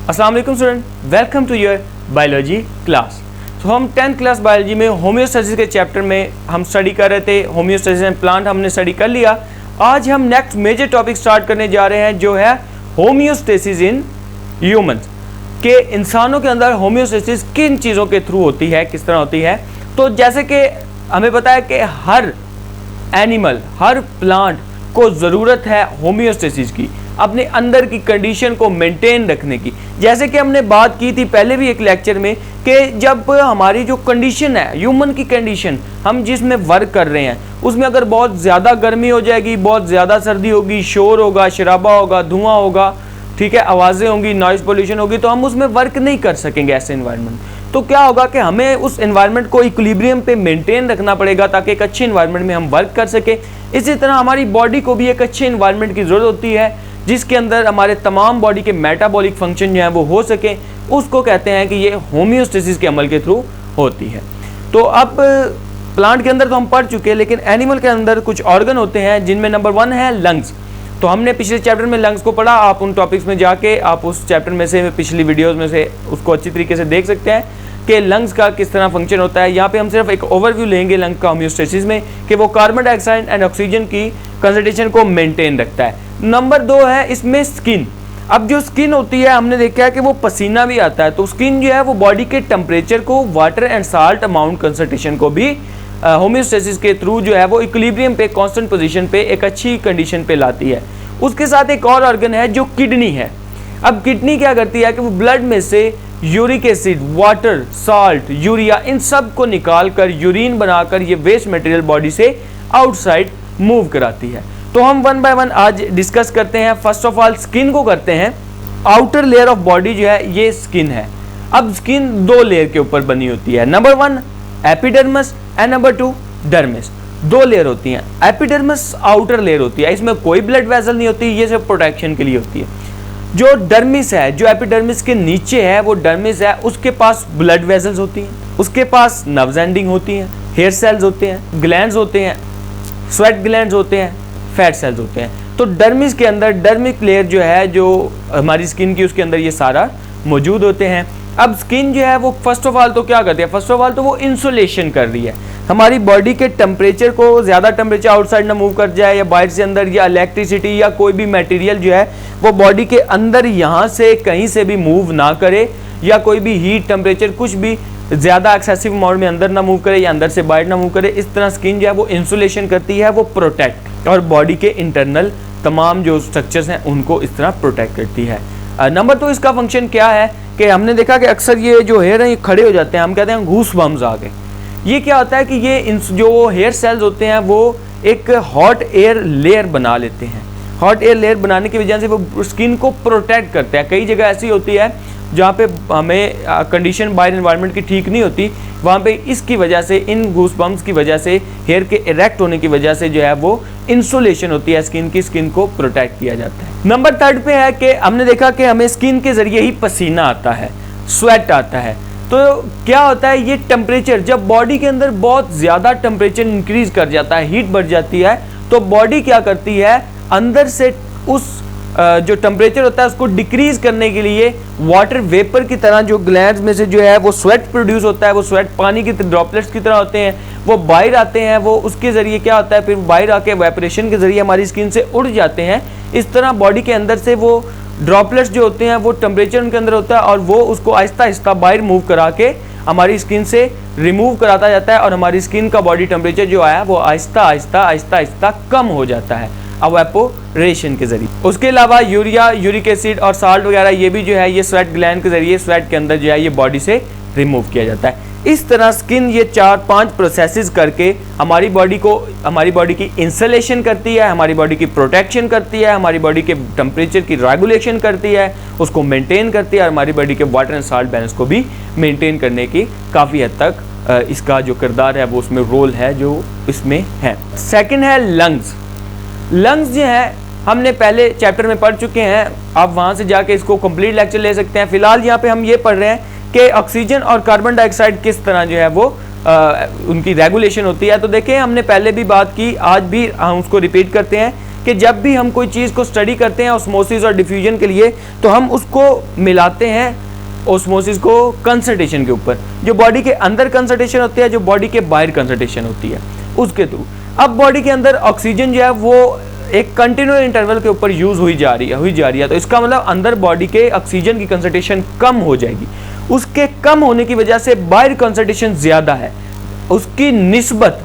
अस्सलाम वालेकुम student, welcome to your biology class. तो हम 10th क्लास बायोलॉजी में होम्योस्टेसिस के चैप्टर में हम स्टडी कर रहे थे। होम्योस्टेसिस एंड प्लांट हमने स्टडी कर लिया। आज हम नेक्स्ट मेजर टॉपिक स्टार्ट करने जा रहे हैं जो है होम्योस्टेसिस इन ह्यूमंस, के इंसानों के अंदर होम्योस्टेसिस किन चीज़ों के थ्रू होती है, किस तरह होती है। तो जैसे कि हमें पता है कि हर एनिमल, हर प्लांट को ज़रूरत है होम्योस्टेसिस की, अपने अंदर की कंडीशन को मेंटेन रखने की। जैसे कि हमने बात की थी पहले भी एक लेक्चर में कि जब हमारी जो कंडीशन है, ह्यूमन की कंडीशन, हम जिसमें वर्क कर रहे हैं उसमें अगर बहुत ज़्यादा गर्मी हो जाएगी, बहुत ज़्यादा सर्दी होगी, शोर होगा, शराबा होगा, धुआं होगा, ठीक है, आवाज़ें होंगी, नॉइज़ पोल्यूशन होगी, तो हम उसमें वर्क नहीं कर सकेंगे ऐसे इन्वायरमेंट। तो क्या होगा कि हमें उस एनवायरनमेंट को इक्विलिब्रियम पे मेंटेन रखना पड़ेगा ताकि एक अच्छे एनवायरनमेंट में हम वर्क कर सके। इसी तरह हमारी बॉडी को भी एक अच्छे एनवायरनमेंट की ज़रूरत होती है जिसके अंदर हमारे तमाम बॉडी के मेटाबॉलिक फंक्शन जो हैं वो हो सके। उसको कहते हैं कि ये होम्योस्टेसिस के अमल के थ्रू होती है। तो अब प्लांट के अंदर तो हम पढ़ चुके हैं, लेकिन एनिमल के अंदर कुछ ऑर्गन होते हैं जिनमें नंबर 1 है लंग्स। तो हमने पिछले चैप्टर में लंग्स को पढ़ा। आप उन टॉपिक्स में जाके आप उस चैप्टर में से, पिछली वीडियोज़ में से उसको अच्छी तरीके से देख सकते हैं कि लंग्स का किस तरह फंक्शन होता है। यहाँ पे हम सिर्फ एक ओवरव्यू लेंगे लंग्स का होम्योस्टेसिस में कि वो कार्बन डाइऑक्साइड एंड ऑक्सीजन की कंसंट्रेशन को मेंटेन रखता है। नंबर 2 है इसमें स्किन। अब जो स्किन होती है हमने देखा है कि वो पसीना भी आता है, तो स्किन जो है वो बॉडी के टेम्परेचर को, water and salt amount concentration को भी होम्योस्टेसिस के थ्रू जो है वो इक्विलिब्रियम पे, कांस्टेंट पोजीशन पे, एक अच्छी कंडीशन पे लाती है। उसके साथ एक और ऑर्गन है जो किडनी है। अब किडनी क्या करती है कि वो ब्लड में से uric acid, water, salt, urea, इन सब को निकाल कर यूरिन बनाकर ये वेस्ट मटेरियल बॉडी से आउटसाइड मूव कराती है। तो हम 1 बाय 1 आज डिस्कस करते हैं। फर्स्ट ऑफ ऑल स्किन को करते हैं। आउटर लेयर ऑफ बॉडी जो है ये स्किन है। अब स्किन 2 लेयर के ऊपर बनी होती है। Number 1 epidermis and number 2 dermis. 2 layer होती हैं। एपिडर्मिस आउटर लेयर होती है, इसमें कोई ब्लड वेसल नहीं होती, ये सिर्फ प्रोटेक्शन के लिए होती है। जो डर्मिस है, जो एपिडर्मिस के नीचे है वो डर्मिस है, उसके पास ब्लड वेसल्स होती हैं, उसके पास नर्व्स एंडिंग होती हैं, हेयर सेल्स होते हैं, ग्लैंड्स होते हैं, स्वेट ग्लैंड्स होते हैं, फैट सेल्स होते हैं। तो डर्मिस के अंदर, डर्मिक लेयर जो है जो हमारी स्किन की, उसके अंदर ये सारा मौजूद होते हैं। अब स्किन जो है वो फर्स्ट ऑफ ऑल तो क्या करती है, फर्स्ट ऑफ ऑल तो वो इंसुलेशन कर रही है। हमारी बॉडी के टेम्परेचर को, ज़्यादा टेम्परेचर आउटसाइड ना मूव कर जाए या बाहर से अंदर, या इलेक्ट्रिसिटी या कोई भी मटेरियल जो है वो बॉडी के अंदर यहाँ से कहीं से भी मूव ना करे, या कोई भी हीट, टेम्परेचर कुछ भी ज़्यादा एक्सेसिव अमाउंट में अंदर ना मूव करे या अंदर से बाहर ना मूव करे। इस तरह स्किन जो है वो इंसुलेशन करती है, वो प्रोटेक्ट, और बॉडी के इंटरनल तमाम जो स्ट्रक्चर्स हैं उनको इस तरह प्रोटेक्ट करती है। नंबर 2 इसका फंक्शन क्या है कि हमने देखा कि अक्सर ये जो हेयर हैं ये खड़े हो जाते हैं, हम कहते हैं घूस बम्स आ गए। ये क्या होता है कि ये जो हेयर सेल्स होते हैं वो एक हॉट एयर लेयर बना लेते हैं। हॉट एयर लेयर बनाने की वजह से वो स्किन को प्रोटेक्ट करते हैं। कई जगह ऐसी होती है जहाँ पे हमें कंडीशन बाहर एनवायरनमेंट की ठीक नहीं होती, वहाँ पे इसकी वजह से, इन गूस बम्स की वजह से, हेयर के इरेक्ट होने की वजह से जो है वो इंसुलेशन होती है स्किन की, स्किन को प्रोटेक्ट किया जाता है। नंबर 3 पे है कि हमने देखा कि हमें स्किन के जरिए ही पसीना आता है, स्वेट आता है। तो क्या होता है, ये टेम्परेचर जब बॉडी के अंदर बहुत ज़्यादा टेम्परेचर इंक्रीज कर जाता है, हीट बढ़ जाती है, तो बॉडी क्या करती है, अंदर से उस जो टेम्परेचर होता है उसको डिक्रीज करने के लिए वाटर वेपर की तरह जो ग्लैंड्स में से जो है वो स्वेट प्रोड्यूस होता है, वो स्वेट पानी की ड्रॉपलेट्स की तरह होते हैं, वो बाहर आते हैं, वो उसके ज़रिए क्या होता है, फिर बाहर आके वेपरेशन के ज़रिए हमारी स्किन से उड़ जाते हैं। इस तरह बॉडी के अंदर से वो ड्रॉपलेट्स जो होते हैं वो टेम्परेचर उनके अंदर होता है और वो उसको आहिस्ता आहिस्ता बाहर मूव करा के हमारी स्किन से रिमूव कराता जाता है, और हमारी स्किन का बॉडी टेम्परेचर जो आया वो आहिस्ता आहिस्ता आहिस्ता आहिस्ता कम हो जाता है एवापोरेशन के जरिए। उसके अलावा यूरिया, यूरिक एसिड और साल्ट वगैरह ये भी जो है ये स्वेट ग्लैंड के जरिए, स्वेट के अंदर जो है ये बॉडी से रिमूव किया जाता है। इस तरह स्किन ये 4-5 प्रोसेसेस करके हमारी बॉडी को, हमारी बॉडी की इंसुलेशन करती है, हमारी बॉडी की प्रोटेक्शन करती है, हमारी बॉडी के टेम्परेचर की रेगुलेशन करती है, उसको मेंटेन करती है, और हमारी बॉडी के वाटर एंड साल्ट बैलेंस को भी मेंटेन करने की काफ़ी हद तक इसका जो किरदार है वो उसमें रोल है जो इसमें है। सेकेंड है लंग्स। लंग्स जो है हमने पहले चैप्टर में पढ़ चुके हैं, आप वहाँ से जाके इसको कंप्लीट लेक्चर ले सकते हैं। फिलहाल यहाँ पे हम ये पढ़ रहे हैं कि ऑक्सीजन और कार्बन डाइऑक्साइड किस तरह जो है वो उनकी रेगुलेशन होती है। तो देखिए हमने पहले भी बात की, आज भी हम उसको रिपीट करते हैं कि जब भी हम कोई चीज़ को स्टडी करते हैं ऑस्मोसिस और डिफ्यूजन के लिए, तो हम उसको मिलाते हैं ऑस्मोसिस को कंसंट्रेशन के ऊपर, जो बॉडी के अंदर कंसंट्रेशन होती है, जो बॉडी के बाहर कंसंट्रेशन होती है, उसके थ्रू। अब बॉडी के अंदर ऑक्सीजन जो है वो एक कंटिन्यूअस इंटरवल के ऊपर यूज हुई जा रही है, तो इसका मतलब अंदर बॉडी के ऑक्सीजन की कंसंट्रेशन कम हो जाएगी। उसके कम होने की वजह से बाहर कंसंट्रेशन ज्यादा है, उसकी निस्बत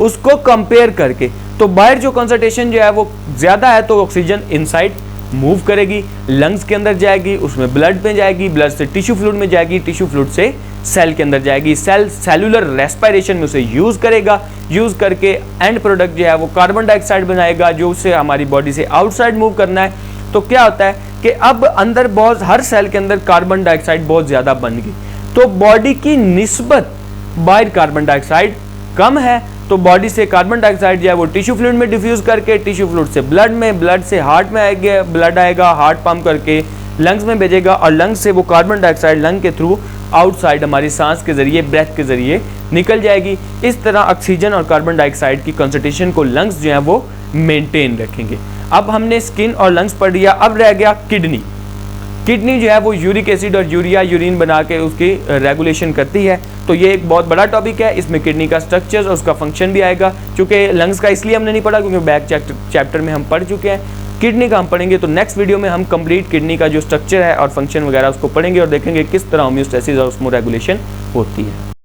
उसको कंपेयर करके, तो बाहर जो कंसंट्रेशन जो है वो ज्यादा है, तो ऑक्सीजन इनसाइड मूव करेगी, लंग्स के अंदर जाएगी, उसमें ब्लड में जाएगी, ब्लड से टिश्यू फ्लूइड में जाएगी, टिश्यू फ्लूइड से सेल के अंदर जाएगी, सेल सेलुलर रेस्पिरेशन में उसे यूज करेगा, यूज करके एंड प्रोडक्ट जो है वो कार्बन डाइऑक्साइड बनाएगा, जो उसे हमारी बॉडी से आउटसाइड मूव करना है। तो क्या होता है कि अब अंदर बहुत, हर सेल के अंदर कार्बन डाइऑक्साइड बहुत ज्यादा बन गई, तो बॉडी की निस्बत बाहर कार्बन डाइऑक्साइड कम है, तो बॉडी से कार्बन डाइऑक्साइड जो है वो टिश्यू फ्लूइड में डिफ्यूज करके, टिश्यू फ्लूइड से ब्लड में, ब्लड से हार्ट में आएगा, ब्लड आएगा, हार्ट पंप करके लंग्स में भेजेगा, और लंग्स से वो कार्बन डाइऑक्साइड लंग के थ्रू आउटसाइड हमारी सांस के जरिए, ब्रेथ के जरिए निकल जाएगी। इस तरह ऑक्सीजन और कार्बन डाइऑक्साइड की कंसंट्रेशन को लंग्स जो है वो मेंटेन रखेंगे। अब हमने स्किन और लंग्स पढ़ लिया, अब रह गया किडनी। किडनी जो है वो यूरिक एसिड और यूरिया यूरिन बना के उसकी रेगुलेशन करती है, तो ये एक बहुत बड़ा टॉपिक है। इसमें किडनी का स्ट्रक्चर और उसका फंक्शन भी आएगा, क्योंकि लंग्स का इसलिए हमने नहीं पढ़ा क्योंकि बैक चैप्टर में हम पढ़ चुके हैं। किडनी का हम पढ़ेंगे, तो नेक्स्ट वीडियो में हम कंप्लीट किडनी का जो स्ट्रक्चर है और फंक्शन वगैरह उसको पढ़ेंगे और देखेंगे किस तरह होम्योस्टेसिस और ऑस्मो रेगुलेशन होती है।